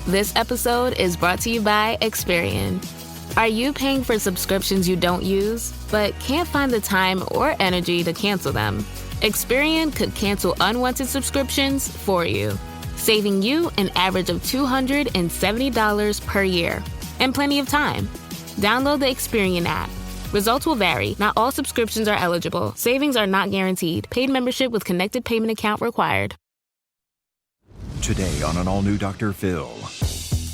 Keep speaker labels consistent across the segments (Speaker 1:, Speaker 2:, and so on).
Speaker 1: This episode is brought to you by Experian. Are you paying for subscriptions you don't use, but can't find the time or energy to cancel them? Experian could cancel unwanted subscriptions for you, saving you an average of $270 per year and plenty of time. Download the Experian app. Results will vary. Not all subscriptions are eligible. Savings are not guaranteed. Paid membership with connected payment account required.
Speaker 2: Today on an all-new Dr. Phil.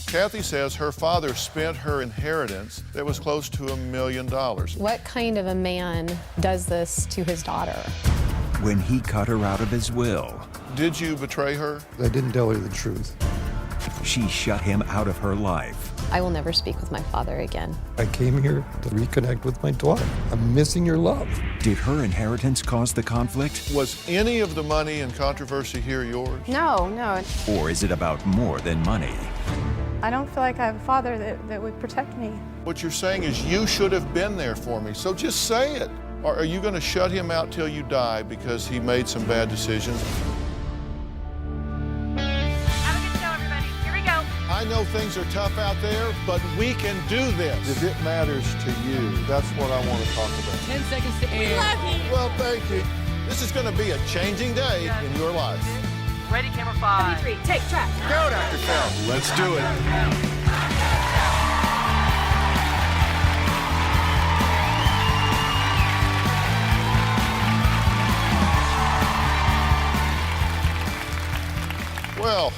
Speaker 3: Kathy says her father spent her inheritance that was close to $1 million.
Speaker 4: What kind of a man does this to his daughter?
Speaker 2: When he cut her out of his will.
Speaker 3: Did you betray her?
Speaker 5: I didn't tell her the truth.
Speaker 2: She shut him out of her life.
Speaker 4: I will never speak with my father again.
Speaker 5: I came here to reconnect with my daughter. I'm missing your love.
Speaker 2: Did her inheritance cause the conflict?
Speaker 3: Was any of the money and controversy here yours?
Speaker 6: No.
Speaker 2: Or is it about more than money?
Speaker 6: I don't feel like I have a father that would protect me.
Speaker 3: What you're saying is you should have been there for me, so just say it. Or are you going to shut him out till you die because he made some bad decisions?
Speaker 7: Have a good show, everybody. Here we go.
Speaker 3: I know things are tough out there, but we can do this. If it matters to you, that's what I want to talk about.
Speaker 8: 10 seconds to air.
Speaker 7: We love you.
Speaker 3: Well, thank you. This is going to be a changing day in your life.
Speaker 8: Ready, camera 5.
Speaker 7: 3, take track.
Speaker 3: Go, Dr. Phil. Let's do it. Well,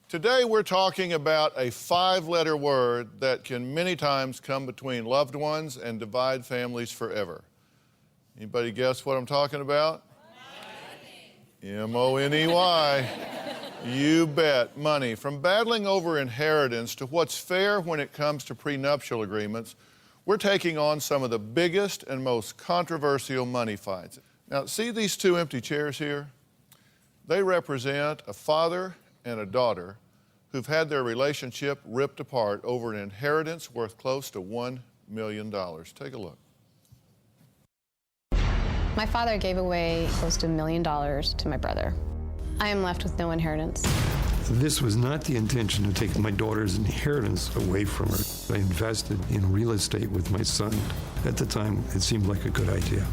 Speaker 3: today we're talking about a 5-letter word that can many times come between loved ones and divide families forever. Anybody guess what I'm talking about? M-O-N-E-Y. You bet. Money. From battling over inheritance to what's fair when it comes to prenuptial agreements, we're taking on some of the biggest and most controversial money fights. Now, see these 2 empty chairs here? They represent a father and a daughter who've had their relationship ripped apart over an inheritance worth close to $1 million. Take a look.
Speaker 4: My father gave away close to $1 million to my brother. I am left with no inheritance.
Speaker 5: This was not the intention to take my daughter's inheritance away from her. I invested in real estate with my son. At the time, it seemed like a good idea.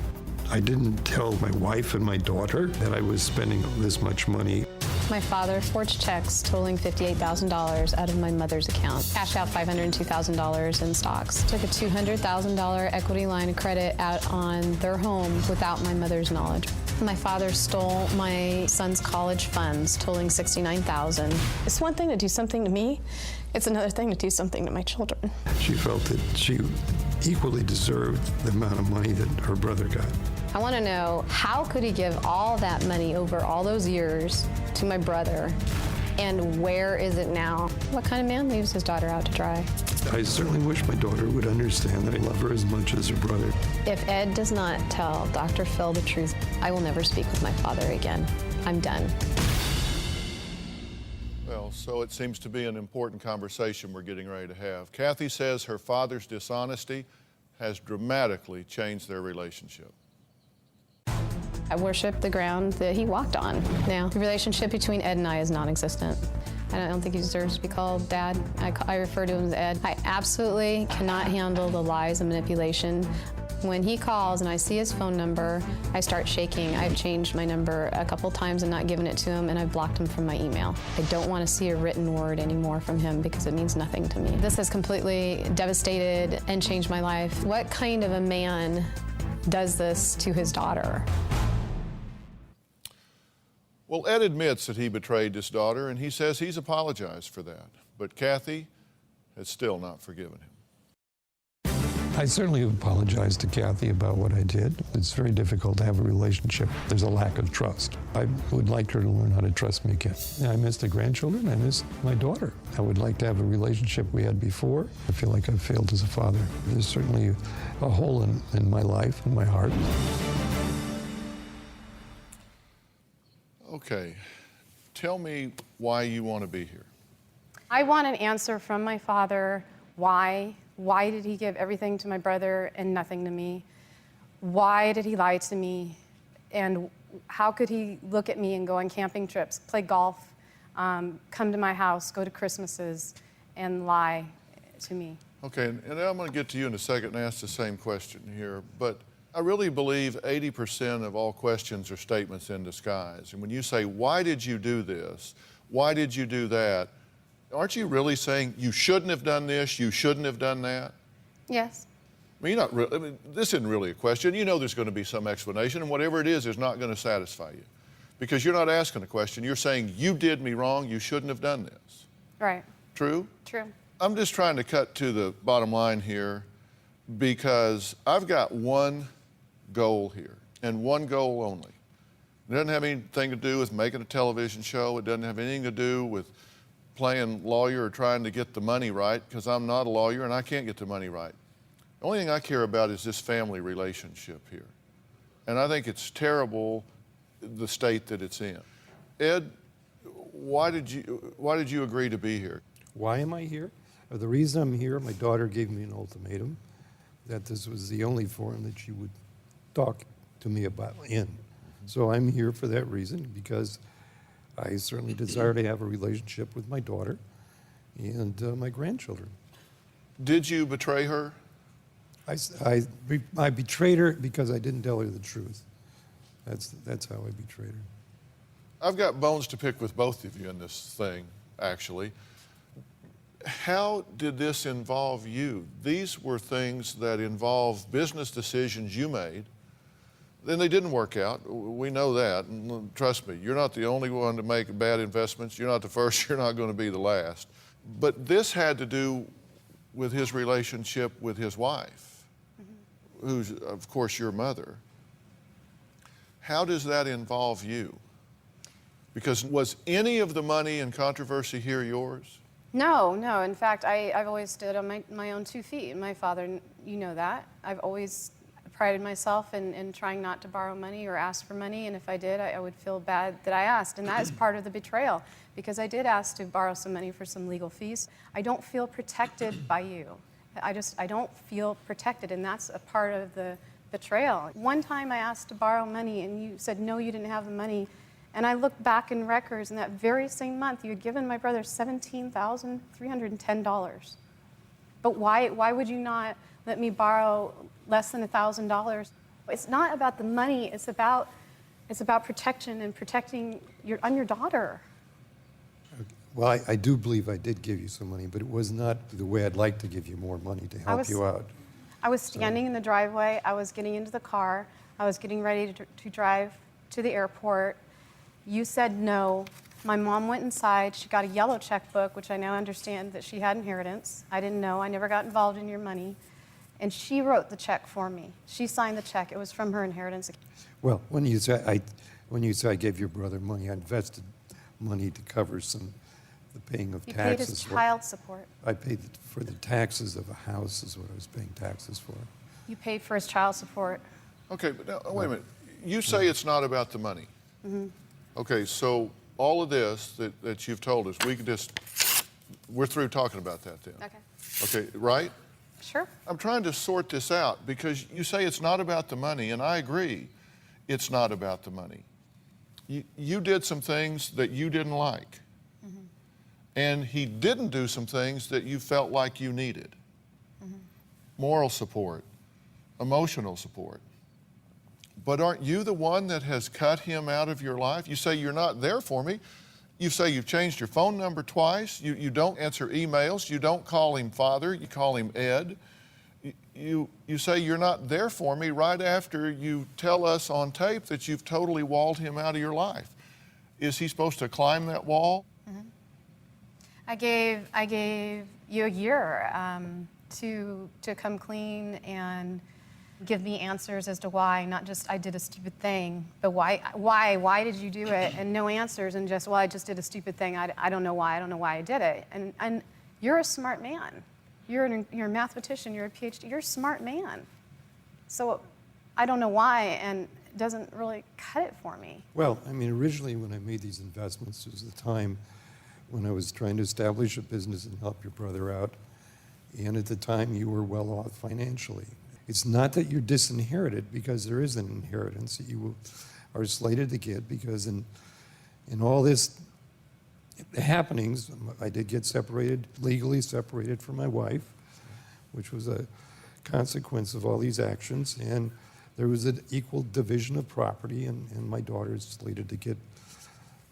Speaker 5: I didn't tell my wife and my daughter that I was spending this much money.
Speaker 4: My father forged checks totaling $58,000 out of my mother's account. Cashed out $502,000 in stocks. Took a $200,000 equity line of credit out on their home without my mother's knowledge. My father stole my son's college funds, totaling $69,000. It's one thing to do something to me. It's another thing to do something to my children.
Speaker 5: She felt that she equally deserved the amount of money that her brother got.
Speaker 4: I want to know, how could he give all that money over all those years to my brother, and where is it now? What kind of man leaves his daughter out to dry?
Speaker 5: I certainly wish my daughter would understand that I love her as much as her brother.
Speaker 4: If Ed does not tell Dr. Phil the truth, I will never speak with my father again. I'm done.
Speaker 3: Well, so it seems to be an important conversation we're getting ready to have. Kathy says her father's dishonesty has dramatically changed their relationship.
Speaker 4: I worship the ground that he walked on. Now, the relationship between Ed and I is non-existent. I don't think he deserves to be called Dad. I refer to him as Ed. I absolutely cannot handle the lies and manipulation. When he calls and I see his phone number, I start shaking. I've changed my number a couple times and not given it to him, and I've blocked him from my email. I don't want to see a written word anymore from him because it means nothing to me. This has completely devastated and changed my life. What kind of a man does this to his daughter?
Speaker 3: Well, Ed admits that he betrayed his daughter, and he says he's apologized for that. But Kathy has still not forgiven him.
Speaker 5: I certainly apologized to Kathy about what I did. It's very difficult to have a relationship. There's a lack of trust. I would like her to learn how to trust me again. I miss the grandchildren. I miss my daughter. I would like to have a relationship we had before. I feel like I've failed as a father. There's certainly a hole in my life, in my heart.
Speaker 3: Okay, tell me why you want to be here.
Speaker 6: I want an answer from my father. Why? Why did he give everything to my brother and nothing to me? Why did he lie to me? And how could he look at me and go on camping trips, play golf, come to my house, go to Christmases, and lie to me.
Speaker 3: Okay, and I'm going to get to you in a second and ask the same question here, but I really believe 80% of all questions are statements in disguise. And when you say, why did you do this? Why did you do that? Aren't you really saying you shouldn't have done this, you shouldn't have done that?
Speaker 6: Yes.
Speaker 3: I mean, this isn't really a question. You know there's going to be some explanation, and whatever it is not going to satisfy you. Because you're not asking a question. You're saying, you did me wrong, you shouldn't have done this.
Speaker 6: Right.
Speaker 3: True?
Speaker 6: True.
Speaker 3: I'm just trying to cut to the bottom line here because I've got one goal here, and one goal only. It doesn't have anything to do with making a television show. It doesn't have anything to do with playing lawyer or trying to get the money right, because I'm not a lawyer and I can't get the money right. The only thing I care about is this family relationship here. And I think it's terrible, the state that it's in. Ed, why did you agree to be here?
Speaker 5: Why am I here? The reason I'm here, my daughter gave me an ultimatum that this was the only forum that she would talk to me about in. So I'm here for that reason, because I certainly desire to have a relationship with my daughter and my grandchildren.
Speaker 3: Did you betray her?
Speaker 5: I betrayed her because I didn't tell her the truth. That's how I betrayed her.
Speaker 3: I've got bones to pick with both of you in this thing, actually. How did this involve you? These were things that involve business decisions you made. Then they didn't work out. We know that. And trust me, you're not the only one to make bad investments. You're not the first. You're not going to be the last. But this had to do with his relationship with his wife, who's, of course, your mother. How does that involve you? Because was any of the money and controversy here yours?
Speaker 6: No. In fact, I've always stood on my own 2 feet. My father, you know that. I've always prided myself in trying not to borrow money or ask for money, and if I did, I would feel bad that I asked, and that is part of the betrayal, because I did ask to borrow some money for some legal fees. I don't feel protected by you. I don't feel protected, and that's a part of the betrayal. One time I asked to borrow money, and you said, no, you didn't have the money. And I looked back in records, and that very same month, you had given my brother $17,310. But why would you not let me borrow less than $1,000? It's not about the money. It's about protection and protecting your daughter.
Speaker 5: Well, I do believe I did give you some money, but it was not the way I'd like to give you more money to help you out.
Speaker 6: I was standing in the driveway. I was getting into the car. I was getting ready to drive to the airport. You said no. My mom went inside. She got a yellow checkbook, which I now understand that she had inheritance. I didn't know. I never got involved in your money. And she wrote the check for me. She signed the check. It was from her inheritance.
Speaker 5: Well, when you say I gave your brother money, I invested money to cover the paying of taxes.
Speaker 6: You paid his child support.
Speaker 5: I paid for the taxes of a house is what I was paying taxes for.
Speaker 6: You paid for his child support.
Speaker 3: Okay, but now, wait a minute. You say it's not about the money. Mm-hmm. Okay, so all of this that you've told us, we're through talking about that then.
Speaker 6: Okay.
Speaker 3: Okay, right?
Speaker 6: Sure.
Speaker 3: I'm trying to sort this out because you say it's not about the money, and I agree it's not about the money. You did some things that you didn't like, and he didn't do some things that you felt like you needed. Moral support, emotional support. But aren't you the one that has cut him out of your life? You say you're not there for me. You say you've changed your phone number twice. You don't answer emails. You don't call him father. You call him Ed. You say you're not there for me right after you tell us on tape that you've totally walled him out of your life. Is he supposed to climb that wall?
Speaker 6: I gave you a year to come clean and give me answers as to why, not just I did a stupid thing, but why did you do it? And no answers, and just, well, I just did a stupid thing. I don't know why I did it. And you're a smart man. You're a mathematician, you're a PhD, you're a smart man. So I don't know why, and it doesn't really cut it for me.
Speaker 5: Well, I mean, originally when I made these investments, it was the time when I was trying to establish a business and help your brother out. And at the time, you were well off financially. It's not that you're disinherited, because there is an inheritance that you are slated to get, because in all this the happenings, I did get separated, legally separated from my wife, which was a consequence of all these actions, and there was an equal division of property, and my daughter is slated to get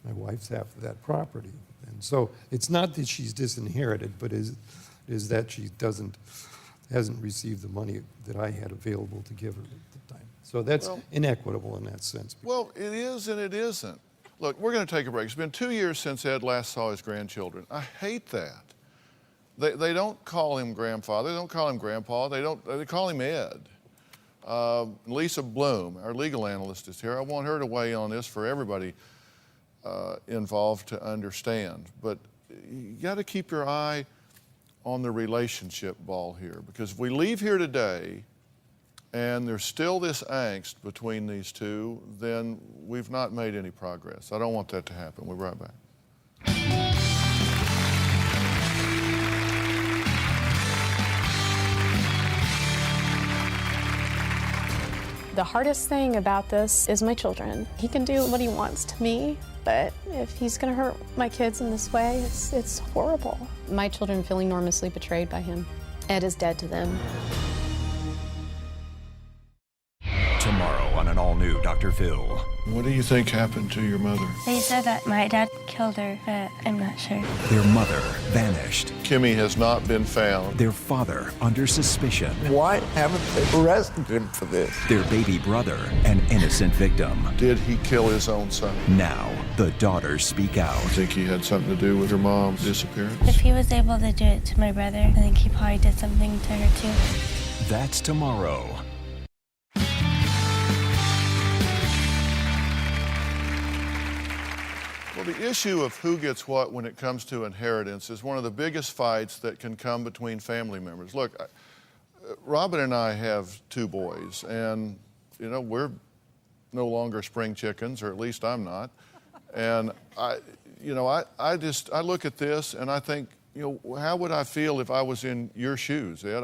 Speaker 5: my wife's half of that property. And so it's not that she's disinherited, but is that she hasn't received the money that I had available to give her at the time. So that's inequitable in that sense.
Speaker 3: Well, it is and it isn't. Look, we're going to take a break. It's been 2 years since Ed last saw his grandchildren. I hate that. They don't call him grandfather. They don't call him grandpa. They call him Ed. Lisa Bloom, our legal analyst, is here. I want her to weigh in on this for everybody involved to understand. But you got to keep your eye on the relationship ball here, because if we leave here today and there's still this angst between these two, then we've not made any progress. I don't want that to happen. We'll be right back.
Speaker 6: The hardest thing about this is my children. He can do what he wants to me, but if he's gonna hurt my kids in this way, it's horrible. My children feel enormously betrayed by him. Ed is dead to them.
Speaker 2: Tomorrow on an all-new Dr. Phil.
Speaker 3: What do you think happened to your mother?
Speaker 9: They said that my dad killed her, but I'm not sure.
Speaker 2: Their mother vanished.
Speaker 3: Kimmy has not been found.
Speaker 2: Their father under suspicion.
Speaker 10: Why haven't they arrested him for this?
Speaker 2: Their baby brother an innocent victim.
Speaker 3: Did he kill his own son?
Speaker 2: Now, the daughters speak out.
Speaker 3: I think he had something to do with your mom's disappearance.
Speaker 9: If he was able to do it to my brother, I think he probably did something to her too.
Speaker 2: That's tomorrow.
Speaker 3: Well, the issue of who gets what when it comes to inheritance is one of the biggest fights that can come between family members. Look, Robin and I have 2 boys, and, you know, we're no longer spring chickens, or at least I'm not. And I look at this and I think, you know, how would I feel if I was in your shoes, Ed?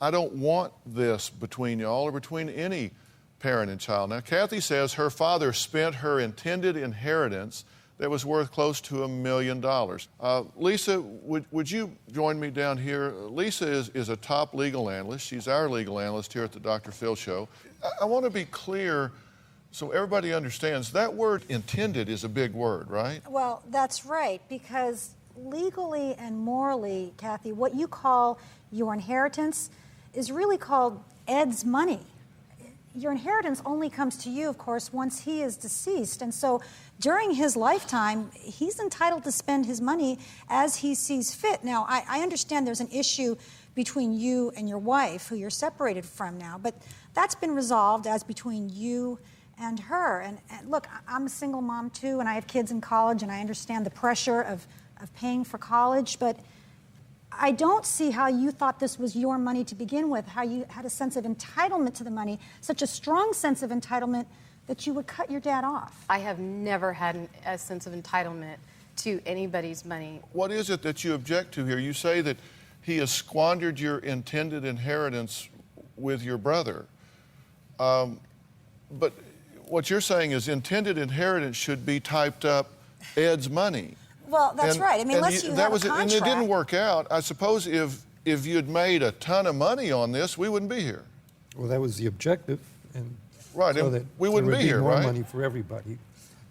Speaker 3: I don't want this between y'all or between any parent and child. Now, Kathy says her father spent her intended inheritance that was worth close to $1 million. Lisa, would you join me down here? Lisa is a top legal analyst. She's our legal analyst here at the Dr. Phil Show. I want to be clear so everybody understands that word intended is a big word, right?
Speaker 11: Well, that's right, because legally and morally, Kathy, what you call your inheritance is really called Ed's money. Your inheritance only comes to you, of course, once he is deceased. And so during his lifetime, he's entitled to spend his money as he sees fit. Now, I understand there's an issue between you and your wife, who you're separated from now, but that's been resolved as between you and her. And look, I'm a single mom, too, and I have kids in college, and I understand the pressure of paying for college, but I don't see how you thought this was your money to begin with, how you had a sense of entitlement to the money, such a strong sense of entitlement that you would cut your dad off.
Speaker 6: I have never had a sense of entitlement to anybody's money.
Speaker 3: What is it that you object to here? You say that he has squandered your intended inheritance with your brother. But what you're saying is intended inheritance should be typed up Ed's money.
Speaker 11: Well, that's right. I mean, unless you have a contract.
Speaker 3: And it didn't work out. I suppose if you'd made a ton of money on this, we wouldn't be here.
Speaker 5: Well, that was the objective. And
Speaker 3: right,
Speaker 5: so
Speaker 3: and
Speaker 5: that
Speaker 3: we wouldn't be here,
Speaker 5: more
Speaker 3: right?
Speaker 5: money for everybody,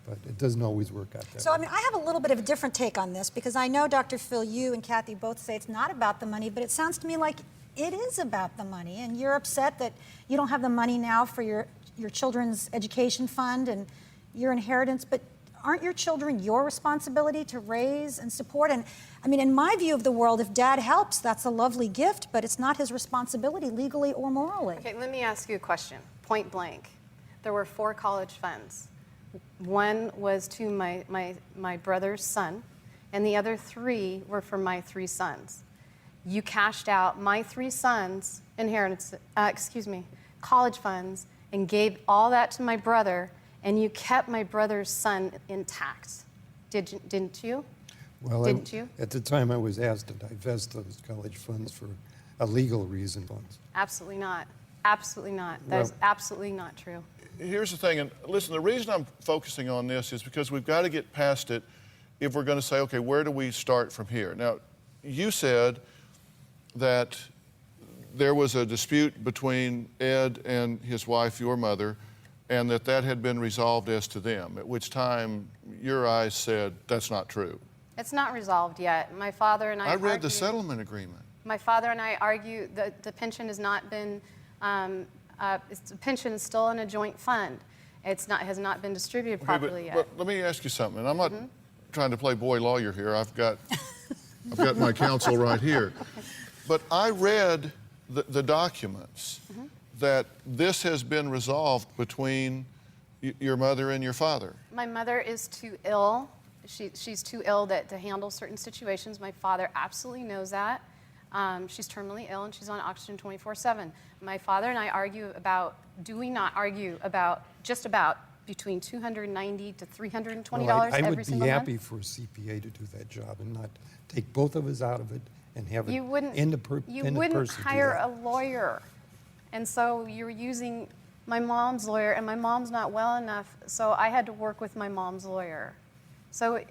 Speaker 5: but it doesn't always work out that way.
Speaker 11: So, I mean, I have a little bit of a different take on this, because I know, Dr. Phil, you and Kathy both say it's not about the money, but it sounds to me like it is about the money, and you're upset that you don't have the money now for your children's education fund and your inheritance, but aren't your children your responsibility to raise and support? And I mean, in my view of the world, if dad helps, that's a lovely gift, but it's not his responsibility legally or morally.
Speaker 6: Okay, let me ask you a question, point blank. There were 4 college funds. One was to my brother's son, and the other 3 were for my 3 sons. You cashed out my 3 sons' inheritance, college funds, and gave all that to my brother, and you kept my brother's son intact. Didn't you?
Speaker 5: Well,
Speaker 6: didn't you?
Speaker 5: At the time, I was asked to divest those college funds for a legal reason.
Speaker 6: Absolutely not. Absolutely not. That is absolutely not true.
Speaker 3: Here's the thing, and listen, the reason I'm focusing on this is because we've got to get past it if we're going to say, okay, where do we start from here? Now, you said that there was a dispute between Ed and his wife, your mother, and that had been resolved as to them, at which time your eyes said, that's not true.
Speaker 6: It's not resolved yet. My father and I
Speaker 3: read the settlement agreement.
Speaker 6: My father and I argue that the pension has not been, the pension is still in a joint fund. Has not been distributed properly yet.
Speaker 3: But let me ask you something, and I'm not trying to play boy lawyer here. I've got my counsel right here. But I read the documents that this has been resolved between your mother and your father.
Speaker 6: My mother is too ill. She's too ill to handle certain situations. My father absolutely knows that. She's terminally ill and she's on oxygen 24/7. My father and I do we not argue about just about between $290 to $320 every single month?
Speaker 5: I would be happy for a CPA to do that job and not take both of us out of it and have it
Speaker 6: You wouldn't hire a lawyer. And so you're using my mom's lawyer, and my mom's not well enough, so I had to work with my mom's lawyer. So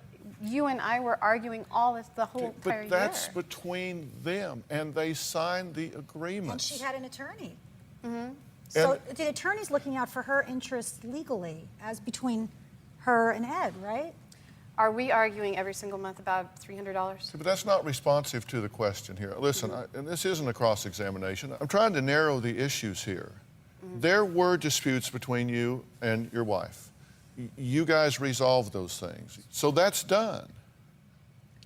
Speaker 6: you and I were arguing the whole entire year.
Speaker 3: But that's between them, and they signed the agreement.
Speaker 11: And she had an attorney. So the attorney's looking out for her interests legally, as between her and Ed, right?
Speaker 6: Are we arguing every single month about $300?
Speaker 3: But that's not responsive to the question here. Listen, and this isn't a cross-examination. I'm trying to narrow the issues here. There were disputes between you and your wife. You guys resolved those things. So that's done.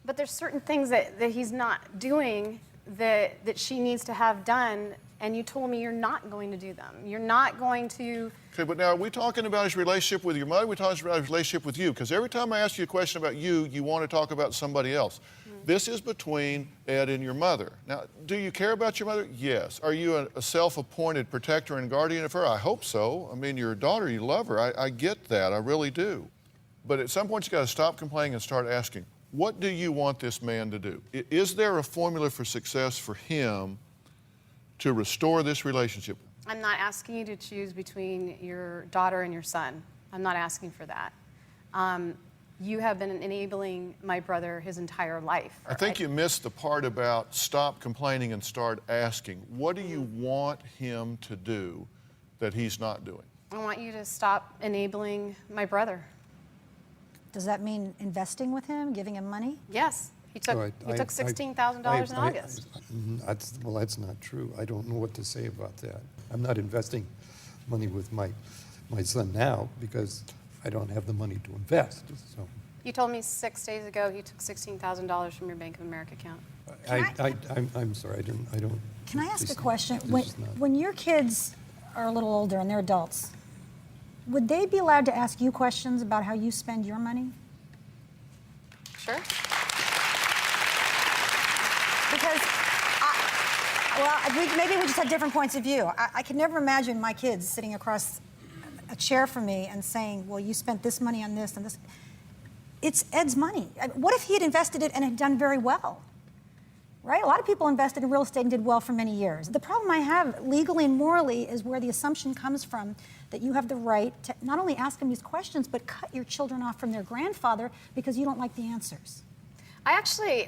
Speaker 6: But there's certain things that he's not doing that she needs to have done, and you told me you're not going to do them. You're not going to...
Speaker 3: Okay, but now are we talking about his relationship with your mother? Or are we talking about his relationship with you? Because every time I ask you a question about you, you want to talk about somebody else. This is between Ed and your mother. Now, do you care about your mother? Yes. Are you a self-appointed protector and guardian of her? I hope so. I mean, you're a daughter, you love her. I get that, I really do. But at some point, you got to stop complaining and start asking, what do you want this man to do? Is there a formula for success for him to restore this relationship?
Speaker 6: I'm not asking you to choose between your daughter and your son. I'm not asking for that. You have been enabling my brother his entire life.
Speaker 3: I think you missed the part about stop complaining and start asking. What do you want him to do that he's not doing?
Speaker 6: I want you to stop enabling my brother.
Speaker 11: Does that mean investing with him, giving him money?
Speaker 6: Yes. He took $16,000 in August.
Speaker 5: That's not true. I don't know what to say about that. I'm not investing money with my son now because I don't have the money to invest. So.
Speaker 6: You told me 6 days ago he took $16,000 from your Bank of America account.
Speaker 5: I'm sorry, I don't.
Speaker 11: Can I ask a question? When your kids are a little older and they're adults, would they be allowed to ask you questions about how you spend your money?
Speaker 6: Sure.
Speaker 11: Because, maybe we just have different points of view. I could never imagine my kids sitting across a chair from me and saying, well, you spent this money on this and this. It's Ed's money. What if he had invested it and had done very well? Right? A lot of people invested in real estate and did well for many years. The problem I have legally and morally is where the assumption comes from that you have the right to not only ask them these questions, but cut your children off from their grandfather because you don't like the answers.
Speaker 6: I actually,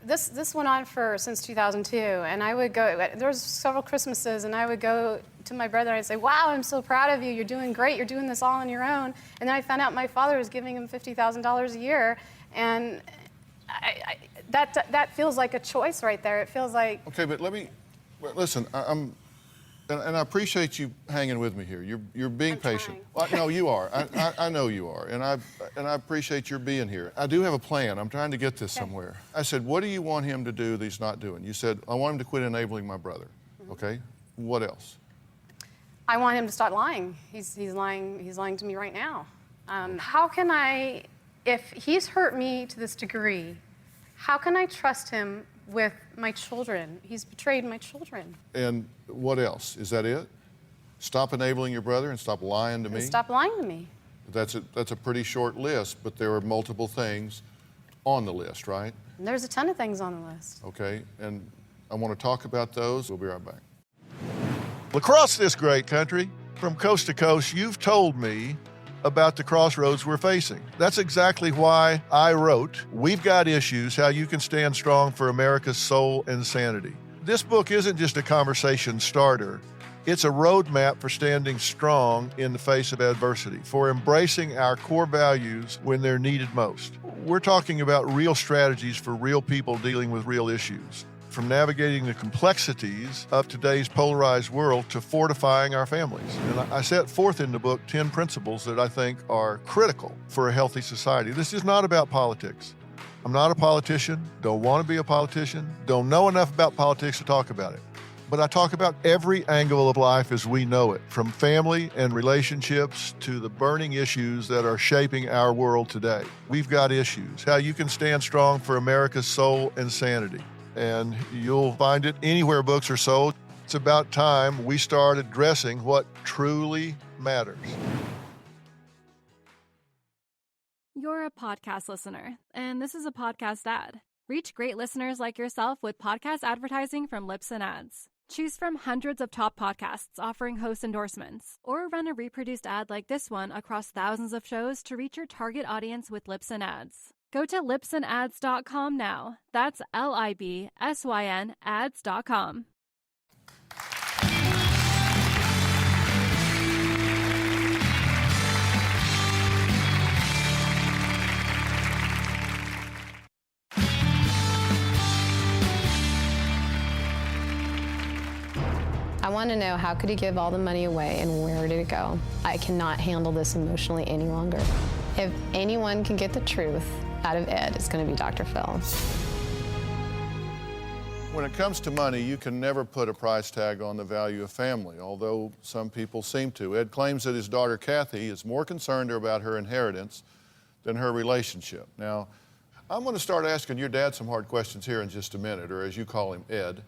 Speaker 6: this went on since 2002, and I would go, there was several Christmases, and I would go to my brother and I'd say, wow, I'm so proud of you, you're doing great, you're doing this all on your own. And then I found out my father was giving him $50,000 a year, and that feels like a choice right there. It feels like... Okay,
Speaker 3: but listen, and I appreciate you hanging with me here. You're being patient. Well, no, you are. I know you are, and I appreciate your being here. I do have a plan. I'm trying to get this somewhere. I said, what do you want him to do that he's not doing? You said, I want him to quit enabling my brother. Okay. What else?
Speaker 6: I want him to stop lying. He's lying to me right now. How can I, if he's hurt me to this degree, how can I trust him with my children? He's betrayed my children.
Speaker 3: And what else? Is that it? Stop enabling your brother and stop lying to me?
Speaker 6: Stop lying to me.
Speaker 3: That's a pretty short list, but there are multiple things on the list, right?
Speaker 6: And there's a ton of things on the list.
Speaker 3: Okay, and I want to talk about those. We'll be right back. Across this great country, from coast to coast, you've told me about the crossroads we're facing. That's exactly why I wrote We've Got Issues, How You Can Stand Strong for America's Soul and Sanity. This book isn't just a conversation starter. It's a roadmap for standing strong in the face of adversity, for embracing our core values when they're needed most. We're talking about real strategies for real people dealing with real issues, from navigating the complexities of today's polarized world to fortifying our families. And I set forth in the book 10 principles that I think are critical for a healthy society. This is not about politics. I'm not a politician, don't want to be a politician, don't know enough about politics to talk about it. But I talk about every angle of life as we know it, from family and relationships to the burning issues that are shaping our world today. We've got issues, how you can stand strong for America's soul and sanity. And you'll find it anywhere books are sold. It's about time we start addressing what truly matters.
Speaker 12: You're a podcast listener, and this is a podcast ad. Reach great listeners like yourself with podcast advertising from Lips and Ads. Choose from hundreds of top podcasts offering host endorsements, or run a reproduced ad like this one across thousands of shows to reach your target audience with Lips and Ads. Go to lipsandads.com now. That's LIBSYN ads.com.
Speaker 4: I want to know, how could he give all the money away and where did it go? I cannot handle this emotionally any longer. If anyone can get the truth out of Ed, it's going to be Dr. Phil.
Speaker 3: When it comes to money, you can never put a price tag on the value of family, although some people seem to. Ed claims that his daughter Kathy is more concerned about her inheritance than her relationship. Now, I'm going to start asking your dad some hard questions here in just a minute, or as you call him, Ed.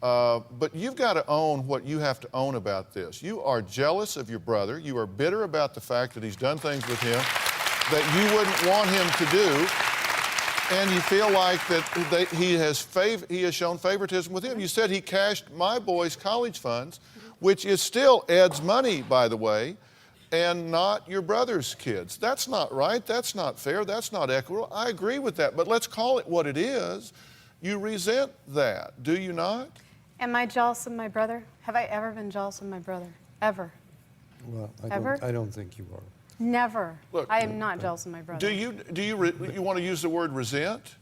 Speaker 3: But you've got to own what you have to own about this. You are jealous of your brother. You are bitter about the fact that he's done things with him that you wouldn't want him to do. And you feel like that he has shown favoritism with him. You said he cashed my boy's college funds, which is still Ed's money, by the way, and not your brother's kids. That's not right. That's not fair. That's not equitable. I agree with that. But let's call it what it is. You resent that, do you not?
Speaker 6: Am I jealous of my brother? Have I ever been jealous of my brother? Ever?
Speaker 5: Well,
Speaker 6: Ever?
Speaker 5: I don't think you are.
Speaker 6: Never.
Speaker 3: Look,
Speaker 6: I am not jealous of my brother.
Speaker 3: Do you want to use the word resent?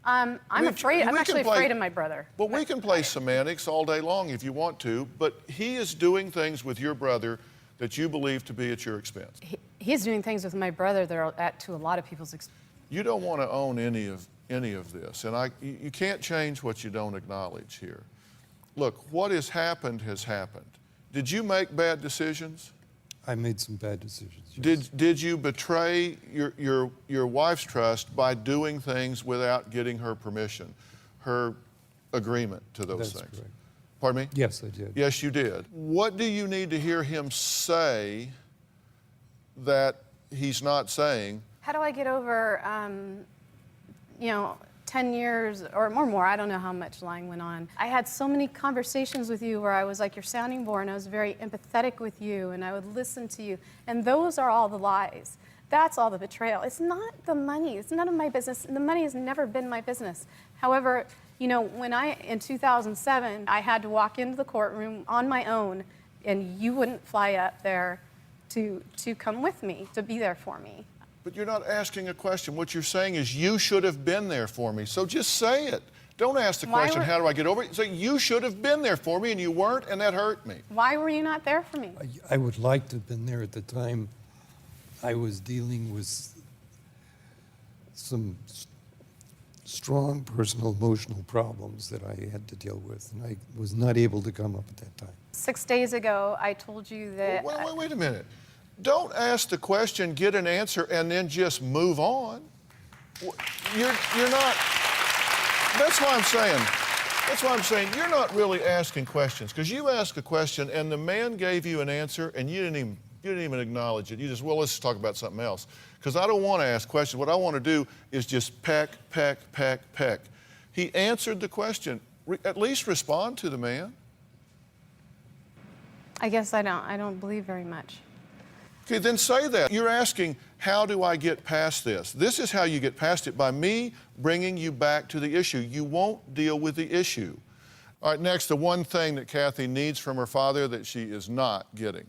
Speaker 6: I'm afraid. I'm actually afraid of my brother.
Speaker 3: Well, we can play semantics all day long if you want to, but he is doing things with your brother that you believe to be at your expense.
Speaker 6: He's doing things with my brother that are to a lot of people's expense.
Speaker 3: You don't want to own any of this, and you can't change what you don't acknowledge here. Look, what has happened has happened. Did you make bad decisions?
Speaker 5: I made some bad decisions. Yes.
Speaker 3: Did you betray your wife's trust by doing things without getting her permission, her agreement to those things?
Speaker 5: Correct.
Speaker 3: Pardon me?
Speaker 5: Yes, I did.
Speaker 3: Yes, you did. What do you need to hear him say that he's not saying?
Speaker 6: How do I get over, 10 years or more, I don't know how much lying went on. I had so many conversations with you where I was like your sounding board and I was very empathetic with you and I would listen to you. And those are all the lies. That's all the betrayal. It's not the money. It's none of my business. The money has never been my business. However, when in 2007, I had to walk into the courtroom on my own and you wouldn't fly up there to come with me, to be there for me.
Speaker 3: But you're not asking a question. What you're saying is, you should have been there for me. So just say it. Don't ask the question, how do I get over it? Say, you should have been there for me, and you weren't, and that hurt me.
Speaker 6: Why were you not there for me?
Speaker 5: I would like to have been there at the time. I was dealing with some strong personal emotional problems that I had to deal with, and I was not able to come up at that time.
Speaker 6: 6 days ago, I told you that...
Speaker 3: Wait a minute. Don't ask the question, get an answer, and then just move on. You're not... That's why I'm saying you're not really asking questions, because you ask a question, and the man gave you an answer, and you didn't even acknowledge it. You just, let's talk about something else. Because I don't want to ask questions. What I want to do is just peck. He answered the question. At least respond to the man.
Speaker 6: I guess I don't believe very much.
Speaker 3: Okay, then say that. You're asking, how do I get past this? This is how you get past it, by me bringing you back to the issue. You won't deal with the issue. All right, next, the one thing that Kathy needs from her father that she is not getting.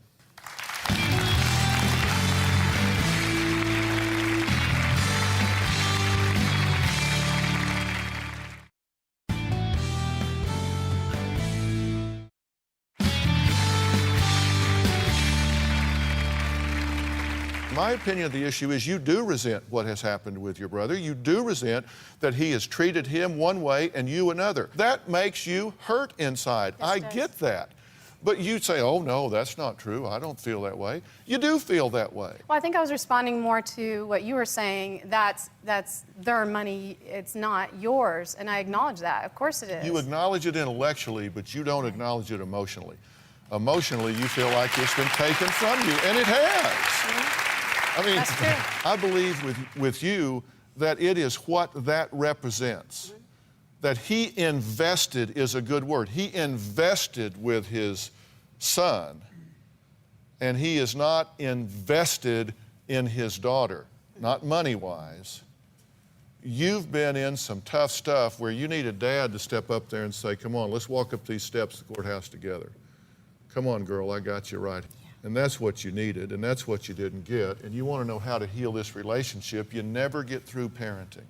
Speaker 3: My opinion of the issue is you do resent what has happened with your brother. You do resent that he has treated him one way and you another. That makes you hurt inside. I get that. But you say, oh, no, that's not true. I don't feel that way. You do feel that way.
Speaker 6: Well, I think I was responding more to what you were saying. That's their money. It's not yours. And I acknowledge that. Of course it is.
Speaker 3: You acknowledge it intellectually, but you don't acknowledge it emotionally. Emotionally, you feel like it's been taken from you, and it has. I mean,
Speaker 6: that's true.
Speaker 3: I believe with you that it is what that represents. That he invested is a good word. He invested with his son, and he is not invested in his daughter, not money-wise. You've been in some tough stuff where you need a dad to step up there and say, come on, let's walk up these steps to the courthouse together. Come on, girl, I got you right. And that's what you needed, and that's what you didn't get. And you want to know how to heal this relationship. You never get through parenting.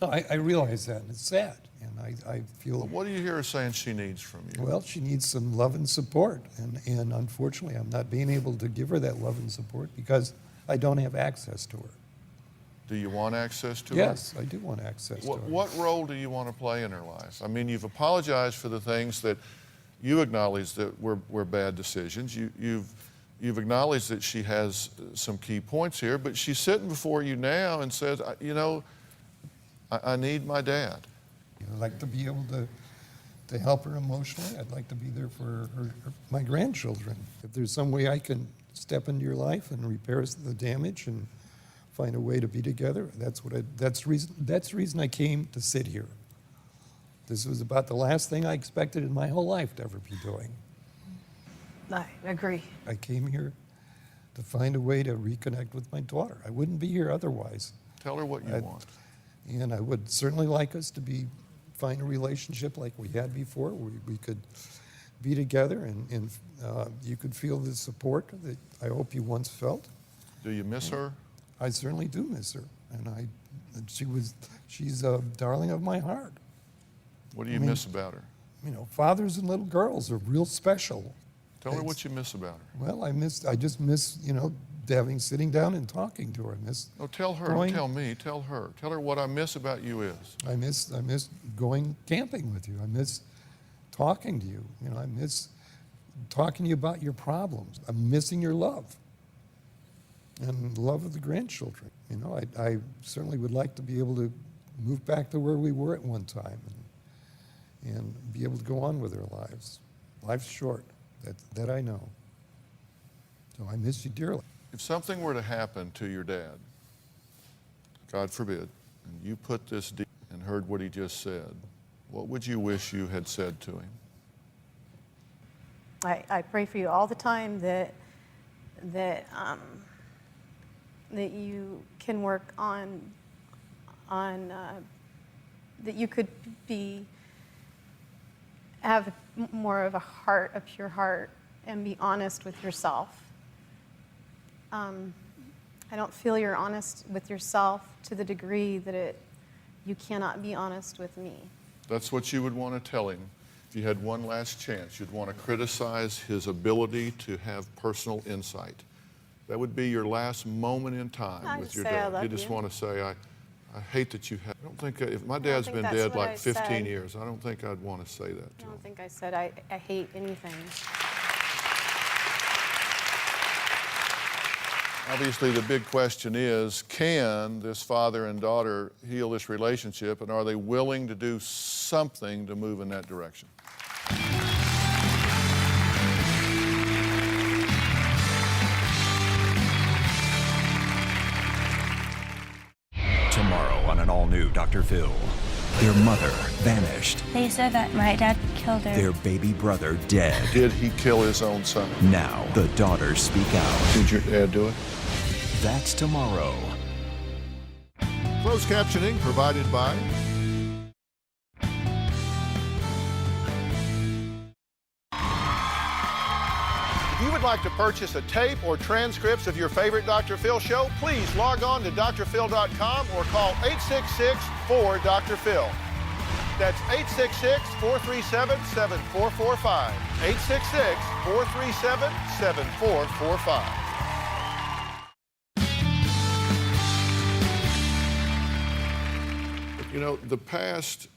Speaker 5: No, I realize that, and it's sad. And I feel...
Speaker 3: Well, what do you hear her saying she needs from you?
Speaker 5: Well, she needs some love and support. And unfortunately, I'm not being able to give her that love and support because I don't have access to her.
Speaker 3: Do you want access to her?
Speaker 5: Yes, I do want access to her.
Speaker 3: What role do you want to play in her life? I mean, you've apologized for the things that you acknowledge that were bad decisions. You've acknowledged that she has some key points here, but she's sitting before you now and says, you know, I need my dad.
Speaker 5: I'd like to be able to help her emotionally. I'd like to be there for my grandchildren. If there's some way I can step into your life and repair the damage and find a way to be together, that's the reason I came to sit here. This was about the last thing I expected in my whole life to ever be doing.
Speaker 6: I agree.
Speaker 5: I came here to find a way to reconnect with my daughter. I wouldn't be here otherwise.
Speaker 3: Tell her what you want.
Speaker 5: And I would certainly like us to find a relationship like we had before, where we could be together and you could feel the support that I hope you once felt.
Speaker 3: Do you miss her?
Speaker 5: I certainly do miss her. And she's a darling of my heart.
Speaker 3: What do you miss about her?
Speaker 5: You know, fathers and little girls are real special.
Speaker 3: Tell her what you miss about her.
Speaker 5: Well, I just miss, sitting down and talking to her. I miss.
Speaker 3: Oh, tell her. Don't tell me. Tell her. Tell her what I miss about you is.
Speaker 5: I miss going camping with you. I miss talking to you. I miss talking to you about your problems. I'm missing your love and the love of the grandchildren. I certainly would like to be able to move back to where we were at one time and be able to go on with our lives. Life's short. That I know. So I miss you dearly.
Speaker 3: If something were to happen to your dad, God forbid, and you put this deep and heard what he just said, what would you wish you had said to him?
Speaker 6: I pray for you all the time that you can work on that you could have more of a pure heart, and be honest with yourself. I don't feel you're honest with yourself to the degree that you cannot be honest with me.
Speaker 3: That's what you would want to tell him. If you had one last chance, you'd want to criticize his ability to have personal insight. That would be your last moment in time with your dad. You just want to say, I hate that you have. I don't think, if my dad's been dead like 15 years, I don't think I'd want to say that to him.
Speaker 6: I don't think I said I hate anything.
Speaker 3: Obviously, the big question is, can this father and daughter heal this relationship, and are they willing to do something to move in that direction?
Speaker 2: Tomorrow on an all-new Dr. Phil. Their mother vanished.
Speaker 9: They said that my dad killed her.
Speaker 2: Their baby brother dead.
Speaker 3: Did he kill his own son?
Speaker 2: Now the daughters speak out.
Speaker 3: Did your dad do it?
Speaker 2: That's tomorrow.
Speaker 3: Closed captioning provided by If you would like to purchase a tape or transcripts of your favorite Dr. Phil show, please log on to drphil.com or call 866-4-DR-PHIL. That's 866-437-7445. 866-437-7445. You know, the past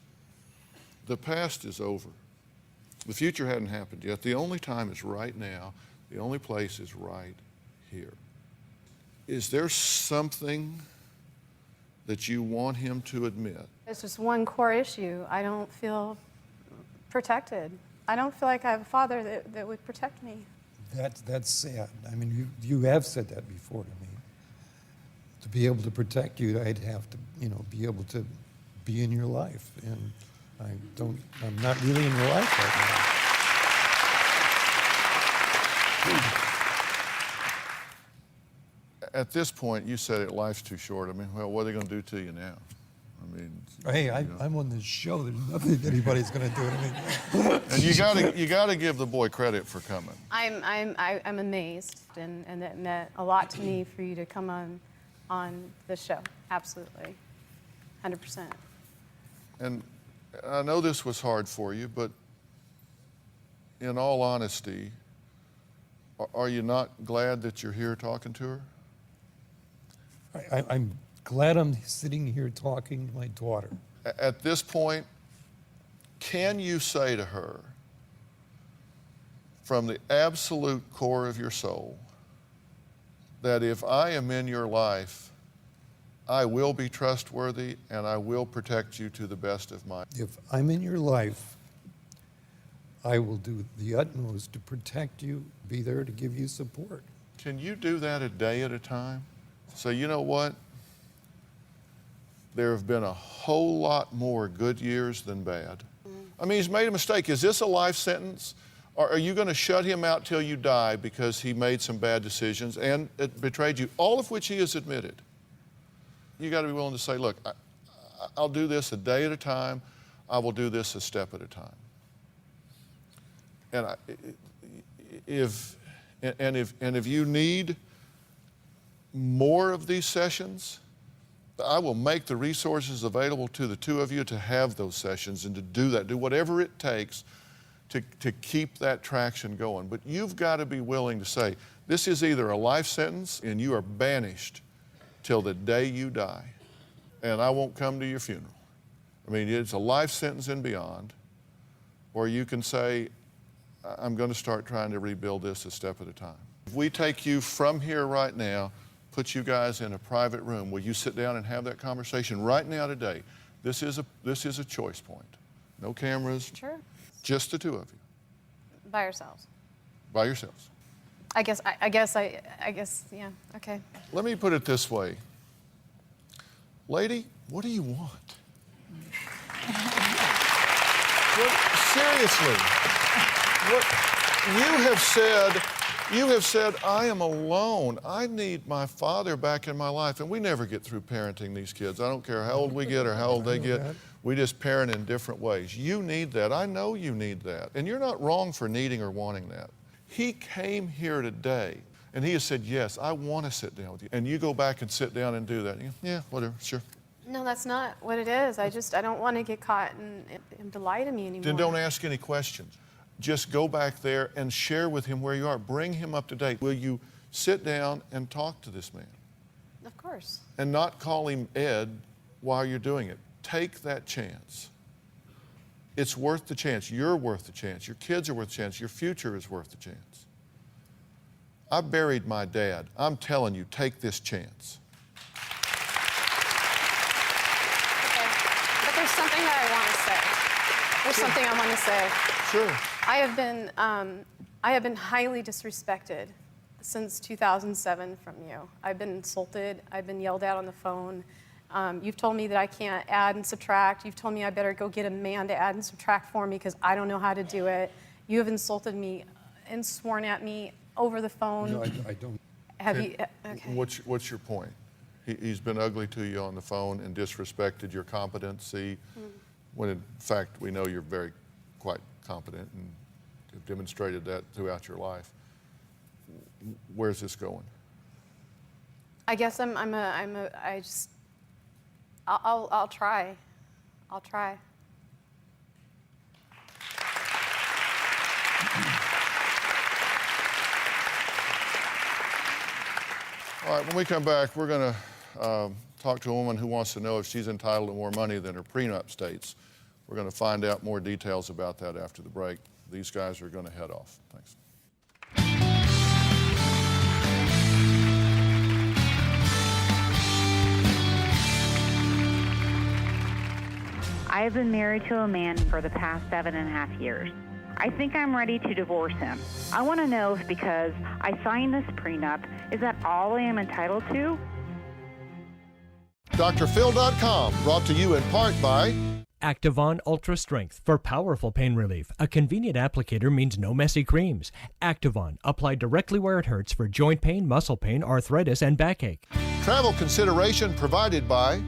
Speaker 3: is over. The future hadn't happened yet. The only time is right now. The only place is right here. Is there something that you want him to admit?
Speaker 6: It's just one core issue. I don't feel protected. I don't feel like I have a father that would protect me.
Speaker 5: That's sad. I mean, you have said that before to me. To be able to protect you, I'd have to, be able to be in your life, and I'm not really in your life right now.
Speaker 3: At this point, you said it, life's too short. I mean, well, what are they going to do to you now? I mean,
Speaker 5: hey, I'm on this show. There's nothing anybody's going to do to me.
Speaker 3: And you got to give the boy credit for coming.
Speaker 6: I'm amazed, and it meant a lot to me for you to come on the show. Absolutely, 100%.
Speaker 3: And I know this was hard for you, but in all honesty, are you not glad that you're here talking to her?
Speaker 5: I'm glad I'm sitting here talking to my daughter.
Speaker 3: At this point, can you say to her, from the absolute core of your soul, that if I am in your life, I will be trustworthy and I will protect you to the best of my...
Speaker 5: If I'm in your life, I will do the utmost to protect you, be there to give you support.
Speaker 3: Can you do that a day at a time? So you know what? There have been a whole lot more good years than bad. I mean, he's made a mistake. Is this a life sentence? Or are you going to shut him out till you die because he made some bad decisions and it betrayed you, all of which he has admitted? You got to be willing to say, look, I'll do this a day at a time. I will do this a step at a time. And if you need more of these sessions, I will make the resources available to the two of you to have those sessions and to do that, do whatever it takes to keep that traction going. But you've got to be willing to say, this is either a life sentence and you are banished till the day you die, and I won't come to your funeral. I mean, it's a life sentence and beyond, or you can say, I'm going to start trying to rebuild this a step at a time. If we take you from here right now, put you guys in a private room, will you sit down and have that conversation right now today? This is a choice point. No cameras.
Speaker 6: Sure.
Speaker 3: Just the two of you.
Speaker 6: By yourselves.
Speaker 3: By yourselves.
Speaker 6: I guess, yeah, okay.
Speaker 3: Let me put it this way. Lady, what do you want? Seriously. You have said, I am alone. I need my father back in my life. And we never get through parenting these kids. I don't care how old we get or how old they get. We just parent in different ways. You need that. I know you need that. And you're not wrong for needing or wanting that. He came here today, and he has said, yes, I want to sit down with you. And you go back and sit down and do that. And you go, yeah, whatever, sure.
Speaker 6: No, that's not what it is. I don't want to get caught in him to lie to me anymore.
Speaker 3: Then don't ask any questions. Just go back there and share with him where you are. Bring him up to date. Will you sit down and talk to this man?
Speaker 6: Of course.
Speaker 3: And not call him Ed while you're doing it. Take that chance. It's worth the chance. You're worth the chance. Your kids are worth the chance. Your future is worth the chance. I buried my dad. I'm telling you, take this chance.
Speaker 6: Okay. But there's something that I want to say. There's something I want to say.
Speaker 3: Sure.
Speaker 6: I have been highly disrespected since 2007 from you. I've been insulted. I've been yelled at on the phone. You've told me that I can't add and subtract. You've told me I better go get a man to add and subtract for me because I don't know how to do it. You have insulted me and sworn at me over the phone.
Speaker 5: No, I don't.
Speaker 6: Have you? Okay.
Speaker 3: What's your point? He's been ugly to you on the phone and disrespected your competency, when in fact we know you're quite competent and have demonstrated that throughout your life. Where's this going?
Speaker 6: I guess I'll try. I'll try.
Speaker 3: All right, when we come back, we're going to talk to a woman who wants to know if she's entitled to more money than her prenup states. We're going to find out more details about that after the break. These guys are going to head off. Thanks.
Speaker 13: I have been married to a man for the past 7.5 years. I think I'm ready to divorce him. I want to know if because I signed this prenup, is that all I am entitled to?
Speaker 3: DrPhil.com, brought to you in part by
Speaker 14: Activon Ultra Strength for powerful pain relief. A convenient applicator means no messy creams. Activon, applied directly where it hurts for joint pain, muscle pain, arthritis, and backache.
Speaker 3: Travel consideration provided by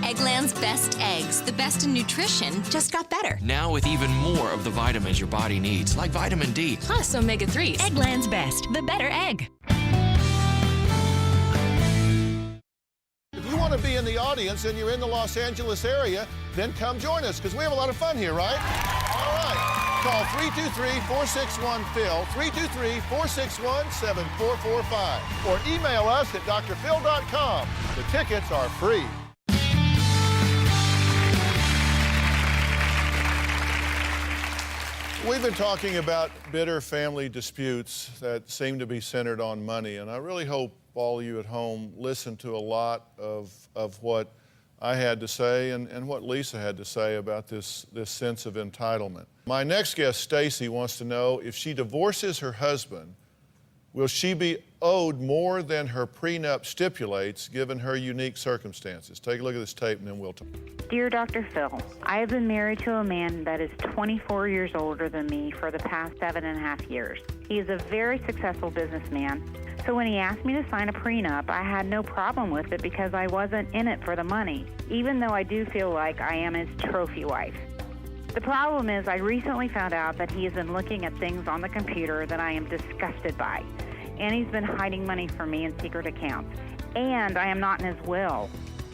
Speaker 15: Eggland's Best Eggs, the best in nutrition, just got better.
Speaker 16: Now with even more of the vitamins your body needs, like vitamin D.
Speaker 15: Plus omega-3s. Eggland's Best, the better egg.
Speaker 3: If you want to be in the audience and you're in the Los Angeles area, then come join us, because we have a lot of fun here, right? All right. Call 323-461-PHIL, 323-461-7445, or email us at drphil.com. The tickets are free. We've been talking about bitter family disputes that seem to be centered on money, and I really hope all of you at home listened to a lot of what I had to say and what Lisa had to say about this sense of entitlement. My next guest, Stacy, wants to know if she divorces her husband, will she be owed more than her prenup stipulates given her unique circumstances? Take a look at this tape and then we'll talk.
Speaker 13: Dear Dr. Phil, I have been married to a man that is 24 years older than me for the past 7.5 years. He is a very successful businessman, so when he asked me to sign a prenup, I had no problem with it because I wasn't in it for the money, even though I do feel like I am his trophy wife. The problem is I recently found out that he has been looking at things on the computer that I am disgusted by, and he's been hiding money from me in secret accounts, and I am not in his will.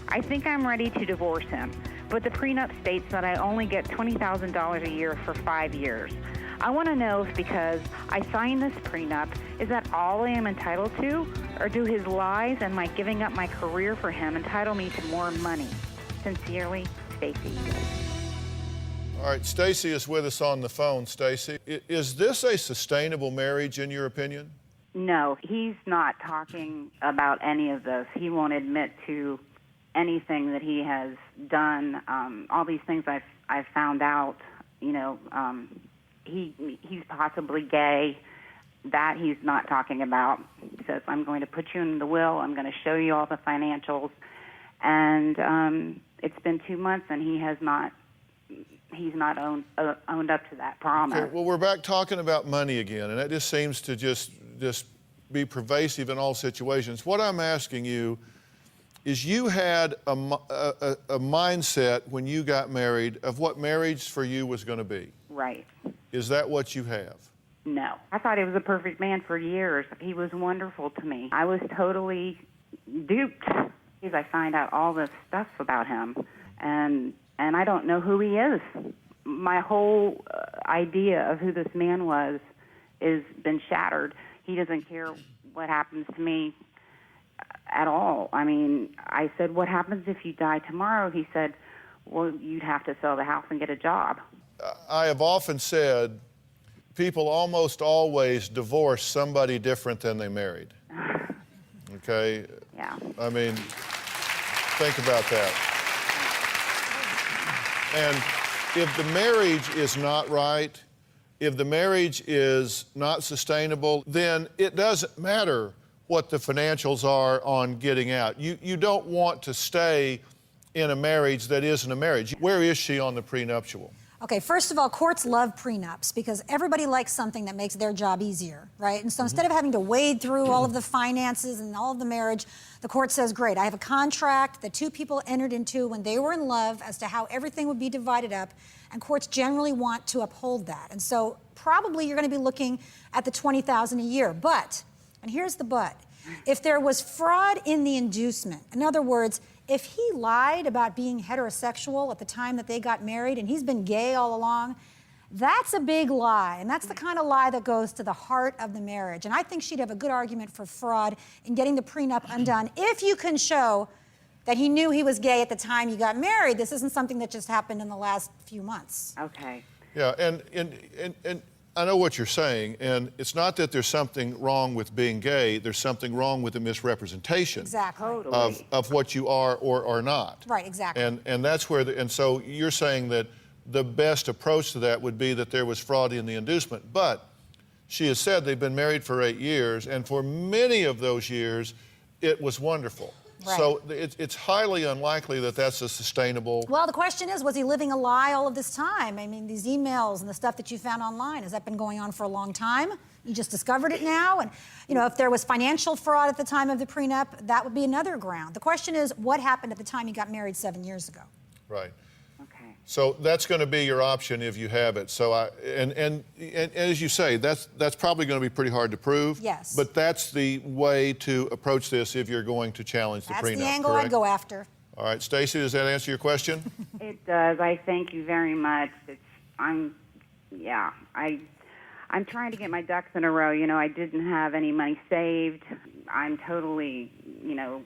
Speaker 13: I think I'm ready to divorce him, but the prenup states that I only get $20,000 a year for 5 years. I want to know if because I signed this prenup, is that all I am entitled to, or do his lies and my giving up my career for him entitle me to more money? Sincerely, Stacy.
Speaker 3: All right, Stacy is with us on the phone. Stacy, is this a sustainable marriage in your opinion?
Speaker 13: No, he's not talking about any of this. He won't admit to anything that he has done. All these things I've found out, he's possibly gay. That he's not talking about. He says, I'm going to put you in the will. I'm going to show you all the financials. And it's been 2 months, and he's not owned up to that promise.
Speaker 3: Okay, well, we're back talking about money again, and that just seems to just be pervasive in all situations. What I'm asking you is, you had a mindset when you got married of what marriage for you was going to be.
Speaker 13: Right.
Speaker 3: Is that what you have?
Speaker 13: No. I thought he was a perfect man for years. He was wonderful to me. I was totally duped because I find out all this stuff about him, and I don't know who he is. My whole idea of who this man was has been shattered. He doesn't care what happens to me at all. I mean, I said, what happens if you die tomorrow? He said, well, you'd have to sell the house and get a job.
Speaker 3: I have often said people almost always divorce somebody different than they married. Okay?
Speaker 13: Yeah.
Speaker 3: I mean, think about that. And if the marriage is not right, if the marriage is not sustainable, then it doesn't matter what the financials are on getting out. You don't want to stay in a marriage that isn't a marriage. Where is she on the prenuptial?
Speaker 11: Okay, first of all, courts love prenups because everybody likes something that makes their job easier, right? And so instead of having to wade through all of the finances and all of the marriage, the court says, great, I have a contract that two people entered into when they were in love as to how everything would be divided up, and courts generally want to uphold that. And so probably you're going to be looking at the $20,000 a year. But, and here's the but, if there was fraud in the inducement, in other words, if he lied about being heterosexual at the time that they got married and he's been gay all along, that's a big lie. And that's the kind of lie that goes to the heart of the marriage. And I think she'd have a good argument for fraud in getting the prenup undone if you can show that he knew he was gay at the time you got married. This isn't something that just happened in the last few months.
Speaker 13: Okay.
Speaker 3: Yeah, and I know what you're saying, and it's not that there's something wrong with being gay, there's something wrong with the misrepresentation
Speaker 11: Exactly.
Speaker 3: of what you are or are not.
Speaker 11: Right, exactly.
Speaker 3: And that's where, and so you're saying that the best approach to that would be that there was fraud in the inducement, but she has said they've been married for 8 years, and for many of those years, it was wonderful.
Speaker 11: Right.
Speaker 3: So it's highly unlikely that that's a sustainable...
Speaker 11: Well, the question is, was he living a lie all of this time? I mean, these emails and the stuff that you found online, has that been going on for a long time? You just discovered it now? And, you know, if there was financial fraud at the time of the prenup, that would be another ground. The question is, what happened at the time you got married 7 years ago?
Speaker 3: Right.
Speaker 13: Okay.
Speaker 3: So that's going to be your option if you have it. So and as you say, that's probably going to be pretty hard to prove.
Speaker 11: Yes.
Speaker 3: But that's the way to approach this if you're going to challenge the prenup.
Speaker 11: That's the angle
Speaker 3: correct?
Speaker 11: I'd go after.
Speaker 3: All right, Stacy, does that answer your question?
Speaker 13: It does. I thank you very much. I'm trying to get my ducks in a row. You know, I didn't have any money saved. I'm totally,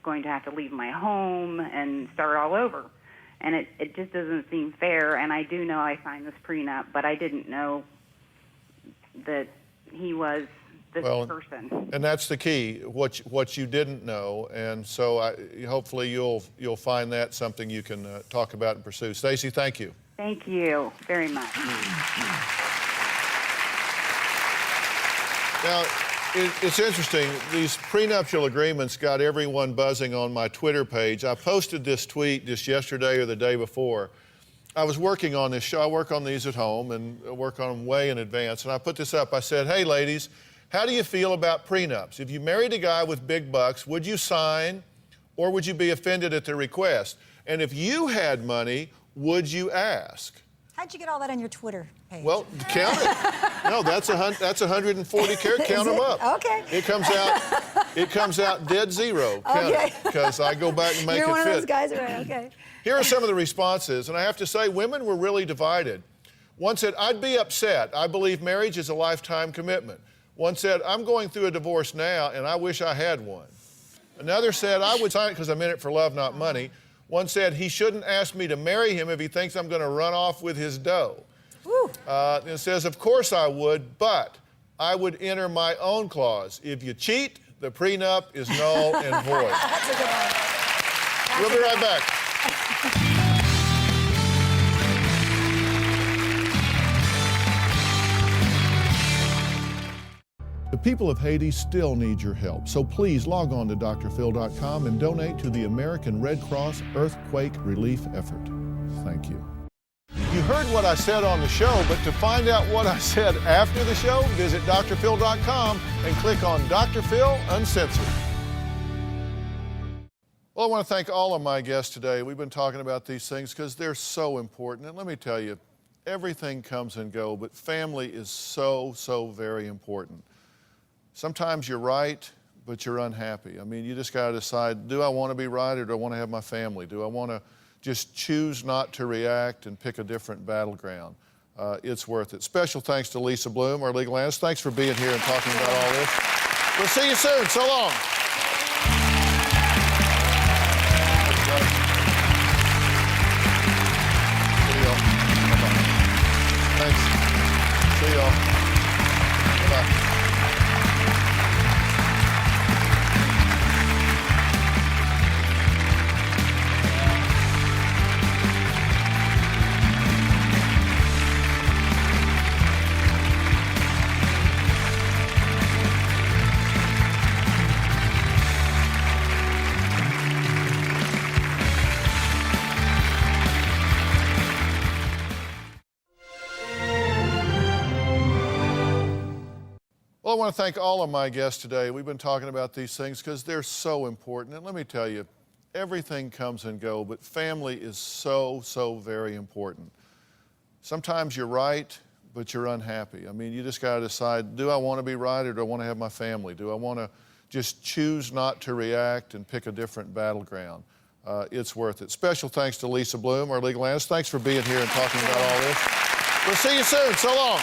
Speaker 13: going to have to leave my home and start all over. And it just doesn't seem fair. And I do know I signed this prenup, but I didn't know that he was this person.
Speaker 3: And that's the key, what you didn't know. And so hopefully you'll find that something you can talk about and pursue. Stacy, thank you.
Speaker 13: Thank you very much.
Speaker 3: Now, it's interesting. These prenuptial agreements got everyone buzzing on my Twitter page. I posted this tweet just yesterday or the day before. I was working on this show. I work on these at home and work on them way in advance. And I put this up. I said, hey, ladies, how do you feel about prenups? If you married a guy with big bucks, would you sign or would you be offended at the request? And if you had money, would you ask?
Speaker 11: How'd you get all that on your Twitter page?
Speaker 3: Well, count it. No, that's 140 characters. Count them up.
Speaker 11: Okay.
Speaker 3: It comes out dead zero. Count it, because I go back and make it fit.
Speaker 11: You're one of those guys, right? Okay.
Speaker 3: Here are some of the responses, and I have to say, women were really divided. One said, I'd be upset. I believe marriage is a lifetime commitment. One said, I'm going through a divorce now, and I wish I had one. Another said, I would sign it because I'm in it for love, not money. One said, he shouldn't ask me to marry him if he thinks I'm going to run off with his dough. It says, of course I would, but I would enter my own clause. If you cheat, the prenup is null and void.
Speaker 11: That's a good one.
Speaker 3: We'll be right back. The people of Haiti still need your help, so please log on to drphil.com and donate to the American Red Cross Earthquake Relief Effort. Thank you. You heard what I said on the show, but to find out what I said after the show, visit drphil.com and click on Dr. Phil Uncensored. Well, I want to thank all of my guests today. We've been talking about these things because they're so important. And let me tell you, everything comes and goes, but family is so, so very important. Sometimes you're right, but you're unhappy. I mean, you just got to decide, do I want to be right or do I want to have my family? Do I want to just choose not to react and pick a different battleground? It's worth it. Special thanks to Lisa Bloom, our legal analyst. Thanks for being here and talking about all this. We'll see you soon. So long. See y'all. Bye-bye. Thanks. See y'all. Bye-bye. Well, I want to thank all of my guests today. We've been talking about these things because they're so important. And let me tell you, everything comes and goes, but family is so, so very important. Sometimes you're right, but you're unhappy. I mean, you just got to decide, do I want to be right or do I want to have my family? Do I want to just choose not to react and pick a different battleground? It's worth it. Special thanks to Lisa Bloom, our legal analyst. Thanks for being here and talking about all this. We'll see you soon. So long.